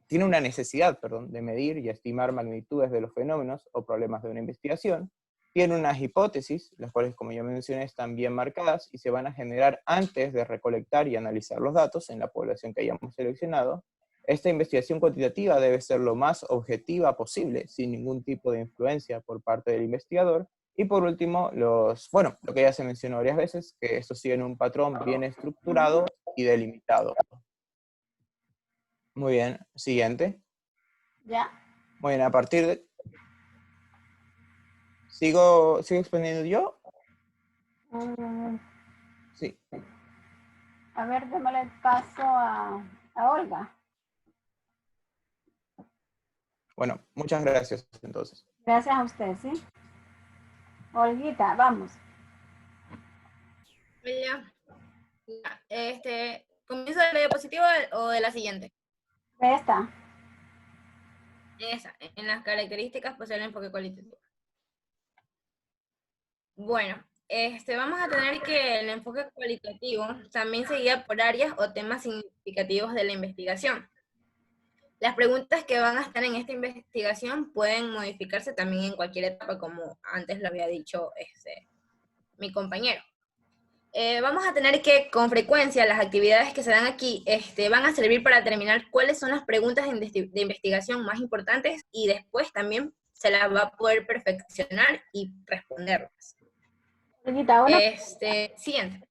tiene una necesidad, perdón, de medir y estimar magnitudes de los fenómenos o problemas de una investigación. Tiene unas hipótesis, las cuales, como ya mencioné, están bien marcadas y se van a generar antes de recolectar y analizar los datos en la población que hayamos seleccionado. Esta investigación cuantitativa debe ser lo más objetiva posible, sin ningún tipo de influencia por parte del investigador. Y por último, lo que ya se mencionó varias veces, que estos siguen un patrón bien estructurado y delimitado. Muy bien, siguiente. Ya. Muy bien, a partir de... ¿Sigo exponiendo yo? Sí. A ver, démosle paso a Olga. Bueno, muchas gracias entonces. Gracias a usted, ¿sí? Olguita, vamos. Ya. ¿Comienzo de la diapositiva o de la siguiente? Esta. Esa, en las características pues el enfoque cualitativo. Bueno, vamos a tener que el enfoque cualitativo también se guía por áreas o temas significativos de la investigación. Las preguntas que van a estar en esta investigación pueden modificarse también en cualquier etapa, como antes lo había dicho mi compañero. Vamos a tener que, con frecuencia, las actividades que se dan aquí van a servir para determinar cuáles son las preguntas de investigación más importantes y después también se las va a poder perfeccionar y responderlas. Olguita, Siguiente.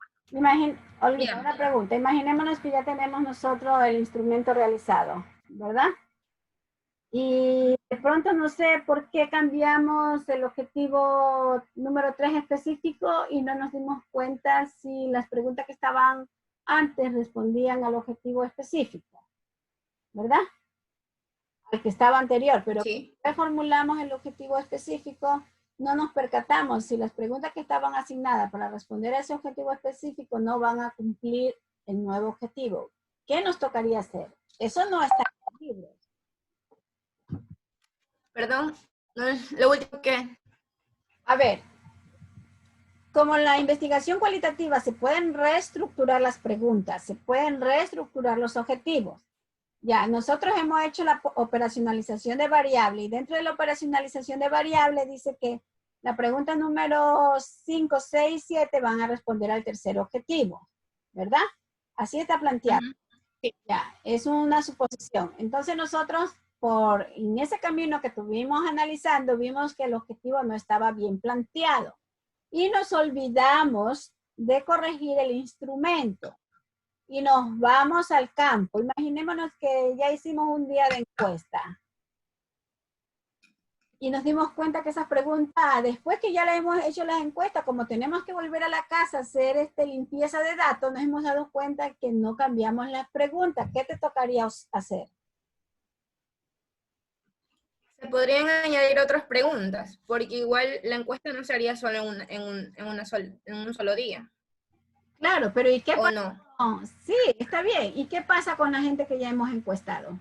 Olguita, una pregunta. Imaginémonos que ya tenemos nosotros el instrumento realizado, ¿verdad? Y de pronto no sé por qué cambiamos el objetivo número 3 específico y no nos dimos cuenta si las preguntas que estaban antes respondían al objetivo específico, ¿verdad? Al que estaba anterior, pero Sí. reformulamos el objetivo específico, no nos percatamos si las preguntas que estaban asignadas para responder a ese objetivo específico no van a cumplir el nuevo objetivo. ¿Qué nos tocaría hacer? Eso no está en el libro. Perdón, lo último que... A ver, como en la investigación cualitativa se pueden reestructurar las preguntas, se pueden reestructurar los objetivos. Ya, nosotros hemos hecho la operacionalización de variable y dentro de la operacionalización de variable dice que la pregunta número 5, 6, 7 van a responder al tercer objetivo, ¿verdad? Así está planteado. Sí. Ya, es una suposición. Entonces nosotros en ese camino que tuvimos analizando, vimos que el objetivo no estaba bien planteado y nos olvidamos de corregir el instrumento y nos vamos al campo. Imaginémonos que ya hicimos un día de encuesta y nos dimos cuenta que esas preguntas, después que ya le hemos hecho las encuestas, como tenemos que volver a la casa a hacer limpieza de datos, nos hemos dado cuenta que no cambiamos las preguntas. ¿Qué te tocaría hacer? Se podrían añadir otras preguntas, porque igual la encuesta no se haría solo en un solo día. Claro, pero ¿y qué ¿O pasa? no? Sí, está bien. ¿Y qué pasa con la gente que ya hemos encuestado?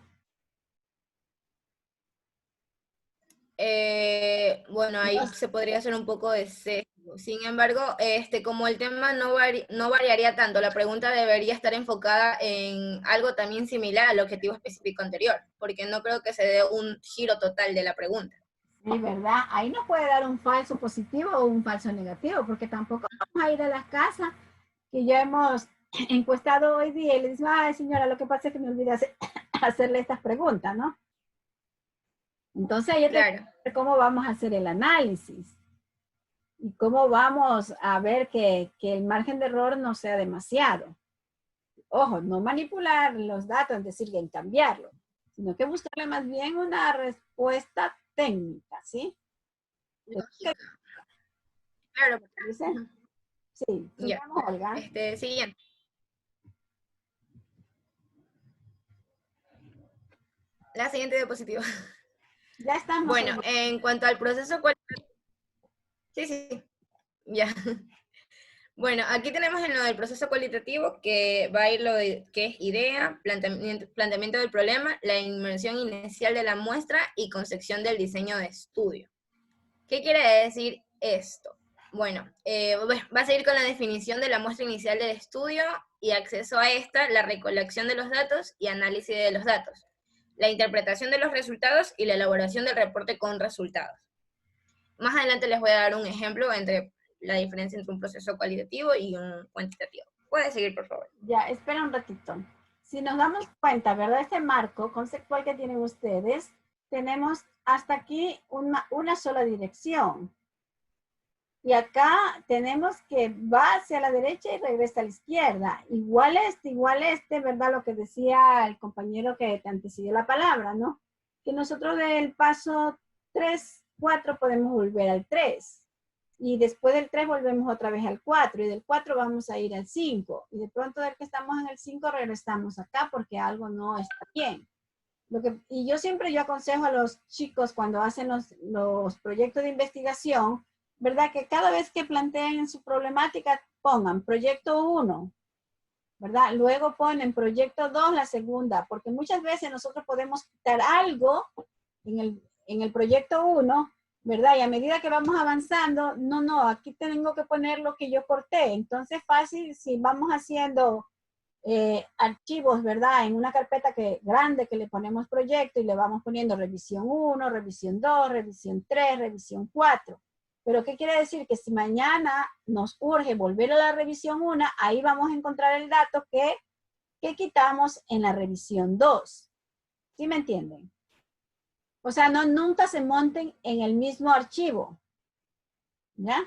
Bueno, ahí se podría hacer un poco de sesgo. Sin embargo, como el tema no variaría tanto, la pregunta debería estar enfocada en algo también similar al objetivo específico anterior, porque no creo que se dé un giro total de la pregunta. Sí, ¿verdad? Ahí nos puede dar un falso positivo o un falso negativo, porque tampoco vamos a ir a las casas que ya hemos encuestado hoy día y le decimos, ay señora, lo que pasa es que me olvidé hacerle estas preguntas, ¿no? Entonces ahí tenemos que ver cómo vamos a hacer el análisis y cómo vamos a ver que el margen de error no sea demasiado. Ojo, no manipular los datos, es decir, en cambiarlo, sino que buscarle más bien una respuesta técnica, ¿sí? Claro. Sí, sigamos, Olga. Siguiente. La siguiente diapositiva. Ya estamos. Bueno, en cuanto al proceso cualitativo. Sí. Ya. Bueno, aquí tenemos en lo del proceso cualitativo que va a ir lo de que es idea, planteamiento del problema, la inmersión inicial de la muestra y concepción del diseño de estudio. ¿Qué quiere decir esto? Bueno, va a seguir con la definición de la muestra inicial del estudio y acceso a esta, la recolección de los datos y análisis de los datos, la interpretación de los resultados y la elaboración del reporte con resultados. Más adelante les voy a dar un ejemplo entre la diferencia entre un proceso cualitativo y un cuantitativo. Puede seguir, por favor. Ya, espera un ratito. Si nos damos cuenta, ¿verdad? Este marco conceptual que tienen ustedes, tenemos hasta aquí una sola dirección. Y acá tenemos que va hacia la derecha y regresa a la izquierda. Igual este, ¿verdad? Lo que decía el compañero que te antecedió la palabra, ¿no? Que nosotros del paso 3, 4 podemos volver al 3. Y después del 3 volvemos otra vez al 4. Y del 4 vamos a ir al 5. Y de pronto del que estamos en el 5 regresamos acá porque algo no está bien. Y yo siempre aconsejo a los chicos cuando hacen los proyectos de investigación, ¿verdad? Que cada vez que planteen su problemática pongan proyecto 1, ¿verdad? Luego ponen proyecto 2 la segunda, porque muchas veces nosotros podemos quitar algo en el proyecto 1, ¿verdad? Y a medida que vamos avanzando, no, aquí tengo que poner lo que yo corté. Entonces fácil, si vamos haciendo archivos, ¿verdad? En una carpeta grande que le ponemos proyecto y le vamos poniendo revisión 1, revisión 2, revisión 3, revisión 4. Pero ¿qué quiere decir? Que si mañana nos urge volver a la revisión 1, ahí vamos a encontrar el dato que quitamos en la revisión 2. ¿Sí me entienden? O sea, nunca se monten en el mismo archivo. ¿Ya?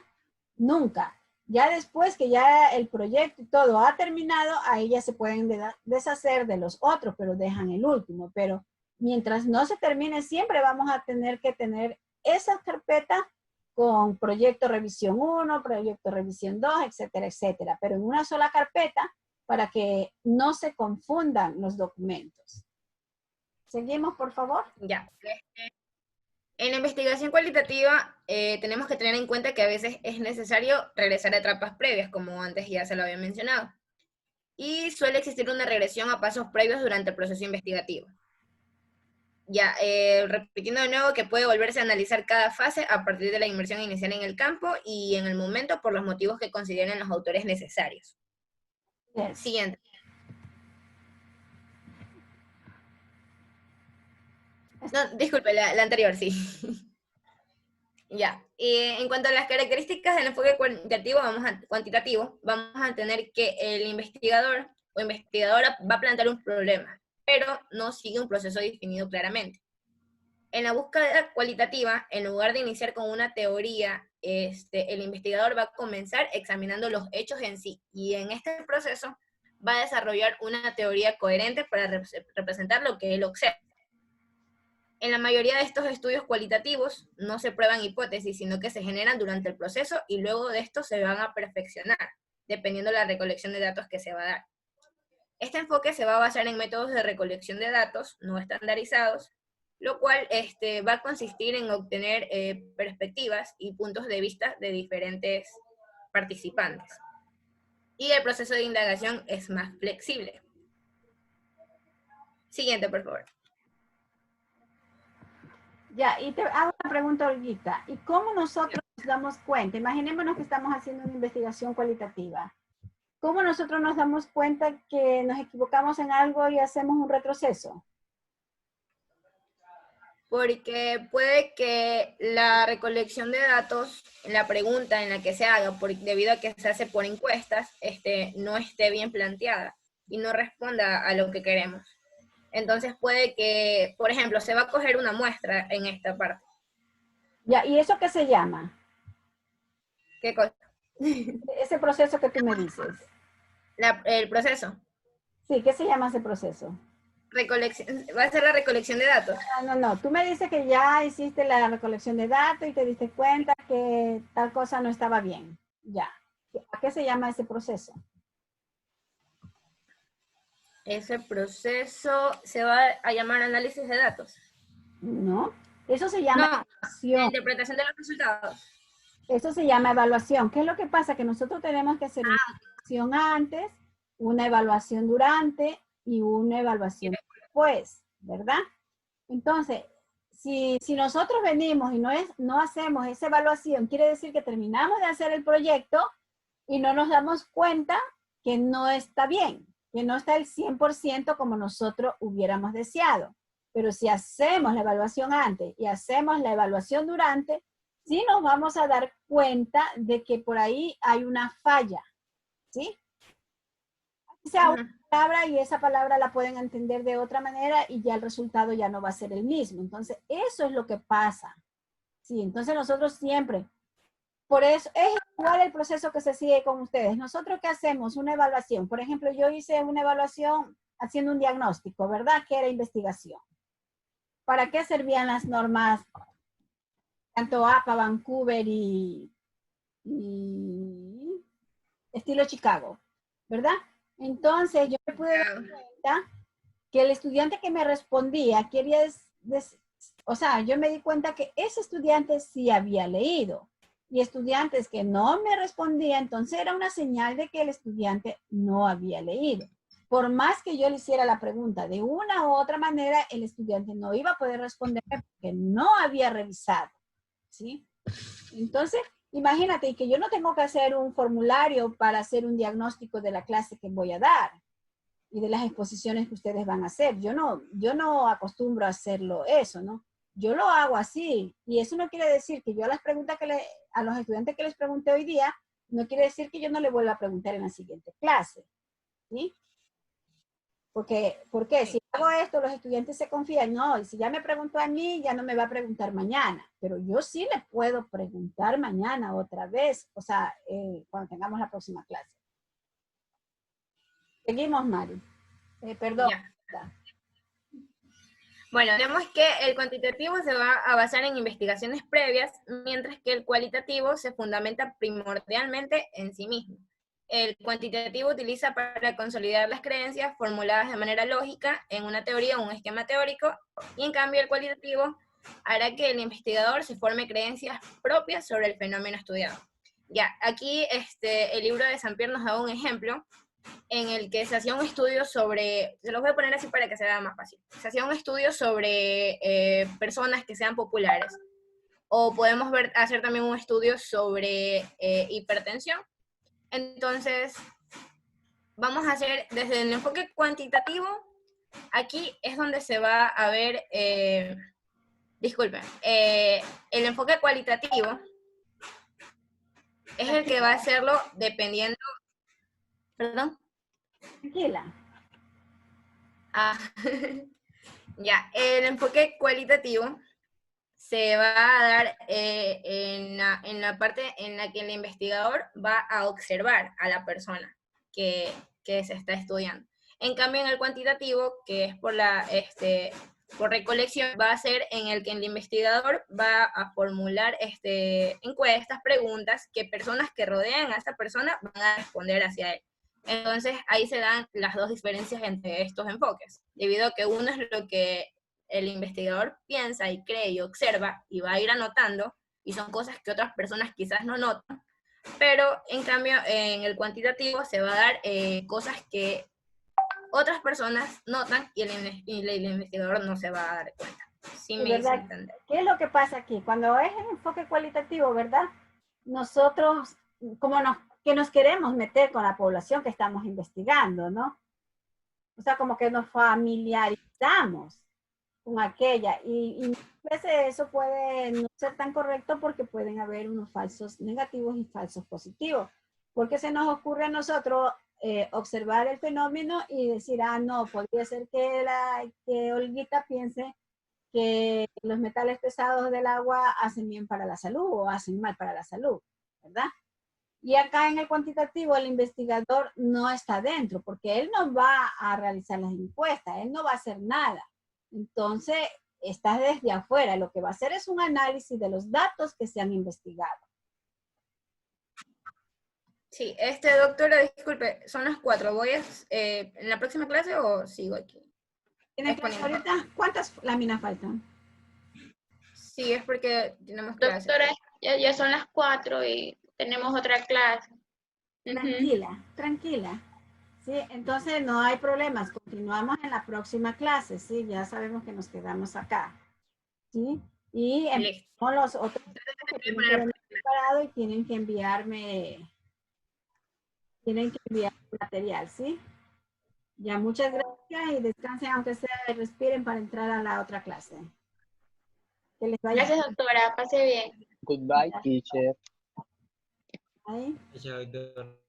Nunca. Ya después que ya el proyecto y todo ha terminado, ahí ya se pueden deshacer de los otros, pero dejan el último. Pero mientras no se termine, siempre vamos a tener que tener esa carpeta con proyecto revisión 1, proyecto revisión 2, etcétera, etcétera. Pero en una sola carpeta para que no se confundan los documentos. ¿Seguimos, por favor? Ya. En la investigación cualitativa tenemos que tener en cuenta que a veces es necesario regresar a etapas previas, como antes ya se lo había mencionado. Y suele existir una regresión a pasos previos durante el proceso investigativo. Ya, repitiendo de nuevo que puede volverse a analizar cada fase a partir de la inmersión inicial en el campo y en el momento por los motivos que consideren los autores necesarios. Yes. Siguiente. No, disculpe, la anterior, sí. Ya. En cuanto a las características del enfoque cuantitativo, vamos a tener que el investigador o investigadora va a plantear un problema, pero no sigue un proceso definido claramente. En la búsqueda cualitativa, en lugar de iniciar con una teoría, el investigador va a comenzar examinando los hechos en sí, y en este proceso va a desarrollar una teoría coherente para representar lo que él observa. En la mayoría de estos estudios cualitativos no se prueban hipótesis, sino que se generan durante el proceso y luego de esto se van a perfeccionar, dependiendo de la recolección de datos que se va a dar. Este enfoque se va a basar en métodos de recolección de datos no estandarizados, lo cual va a consistir en obtener perspectivas y puntos de vista de diferentes participantes. Y el proceso de indagación es más flexible. Siguiente, por favor. Ya, y te hago una pregunta, Olguita. ¿Y cómo nosotros nos damos cuenta? Imaginémonos que estamos haciendo una investigación cualitativa. ¿Cómo nosotros nos damos cuenta que nos equivocamos en algo y hacemos un retroceso? Porque puede que la recolección de datos, la pregunta en la que se haga, debido a que se hace por encuestas, no esté bien planteada y no responda a lo que queremos. Entonces puede que, por ejemplo, se va a coger una muestra en esta parte. Ya, ¿y eso qué se llama? ¿Qué cosa? Ese proceso que tú me dices. El proceso. Sí, ¿qué se llama ese proceso? Va a ser la recolección de datos. No. Tú me dices que ya hiciste la recolección de datos y te diste cuenta que tal cosa no estaba bien. Ya. ¿A qué se llama ese proceso? Ese proceso se va a llamar análisis de datos. No. Eso se llama evaluación. Interpretación de los resultados. Eso se llama evaluación. ¿Qué es lo que pasa? Que nosotros tenemos que hacer una evaluación antes, una evaluación durante y una evaluación después, ¿verdad? Entonces, si nosotros venimos y no hacemos esa evaluación, quiere decir que terminamos de hacer el proyecto y no nos damos cuenta que no está bien, que no está el 100% como nosotros hubiéramos deseado. Pero si hacemos la evaluación antes y hacemos la evaluación durante, sí nos vamos a dar cuenta de que por ahí hay una falla, ¿sí? O sea, una palabra y esa palabra la pueden entender de otra manera y ya el resultado ya no va a ser el mismo. Entonces, eso es lo que pasa. Sí, entonces nosotros siempre, por eso es igual el proceso que se sigue con ustedes. Nosotros ¿qué hacemos? Una evaluación. Por ejemplo, yo hice una evaluación haciendo un diagnóstico, ¿verdad? Que era investigación. ¿Para qué servían las normas tanto APA, Vancouver y estilo Chicago, ¿verdad? Entonces yo me pude dar cuenta que el estudiante que me respondía quería, o sea, yo me di cuenta que ese estudiante sí había leído y estudiantes que no me respondían, entonces era una señal de que el estudiante no había leído. Por más que yo le hiciera la pregunta de una u otra manera, el estudiante no iba a poder responderme porque no había revisado, ¿sí? Entonces, imagínate que yo no tengo que hacer un formulario para hacer un diagnóstico de la clase que voy a dar y de las exposiciones que ustedes van a hacer. Yo no acostumbro a hacerlo eso, ¿no? Yo lo hago así y eso no quiere decir que yo a las preguntas a los estudiantes que les pregunté hoy día, no quiere decir que yo no le vuelva a preguntar en la siguiente clase, ¿sí? ¿Por qué? Si hago esto, los estudiantes se confían. No, y si ya me preguntó a mí, ya no me va a preguntar mañana. Pero yo sí le puedo preguntar mañana otra vez, o sea, cuando tengamos la próxima clase. Seguimos, Mari. Perdón. Bueno, vemos que el cuantitativo se va a basar en investigaciones previas, mientras que el cualitativo se fundamenta primordialmente en sí mismo. El cuantitativo utiliza para consolidar las creencias formuladas de manera lógica en una teoría o un esquema teórico, y en cambio el cualitativo hará que el investigador se forme creencias propias sobre el fenómeno estudiado. Ya, aquí el libro de Sampierre nos da un ejemplo en el que se hacía un estudio sobre, se los voy a poner así para que se vea más fácil, se hacía un estudio sobre personas que sean populares, o podemos hacer también un estudio sobre hipertensión. Entonces, vamos a hacer desde el enfoque cuantitativo, aquí es donde se va a ver, disculpen, el enfoque cualitativo es el que va a hacerlo dependiendo, perdón. Tranquila. Ya, el enfoque cualitativo se va a dar en la parte en la que el investigador va a observar a la persona que se está estudiando. En cambio, en el cuantitativo, que es por recolección, va a ser en el que el investigador va a formular encuestas, preguntas, que personas que rodean a esta persona van a responder hacia él. Entonces, ahí se dan las dos diferencias entre estos enfoques, debido a que uno es lo que el investigador piensa y cree y observa y va a ir anotando, y son cosas que otras personas quizás no notan, pero en cambio en el cuantitativo se va a dar cosas que otras personas notan y el investigador no se va a dar cuenta. Sí me hice entender. ¿Qué es lo que pasa aquí? Cuando es el enfoque cualitativo, ¿verdad? Nosotros, que nos queremos meter con la población que estamos investigando, ¿no? O sea, como que nos familiarizamos con aquella. Y a veces eso puede no ser tan correcto porque pueden haber unos falsos negativos y falsos positivos. Porque se nos ocurre a nosotros observar el fenómeno y decir, ah, no, podría ser que Olguita piense que los metales pesados del agua hacen bien para la salud o hacen mal para la salud, ¿verdad? Y acá en el cuantitativo el investigador no está dentro porque él no va a realizar las encuestas, él no va a hacer nada. Entonces, está desde afuera. Lo que va a hacer es un análisis de los datos que se han investigado. Sí, doctora, disculpe, son las 4. ¿Voy en la próxima clase o sigo aquí? ¿Tiene clase ahorita? ¿Cuántas láminas faltan? Sí, es porque tenemos clase. Doctora, ya son las 4 y tenemos otra clase. Tranquila, tranquila. Sí, entonces no hay problemas. Continuamos en la próxima clase, sí, ya sabemos que nos quedamos acá. Sí, y empezamos los otros que tienen que venir preparado y tienen que enviarme material, ¿sí? Ya, muchas gracias y descansen, aunque sea, y respiren para entrar a la otra clase. Que les vaya. Gracias, doctora. Pase bien. Goodbye, teacher. Bye. Chao, doctor.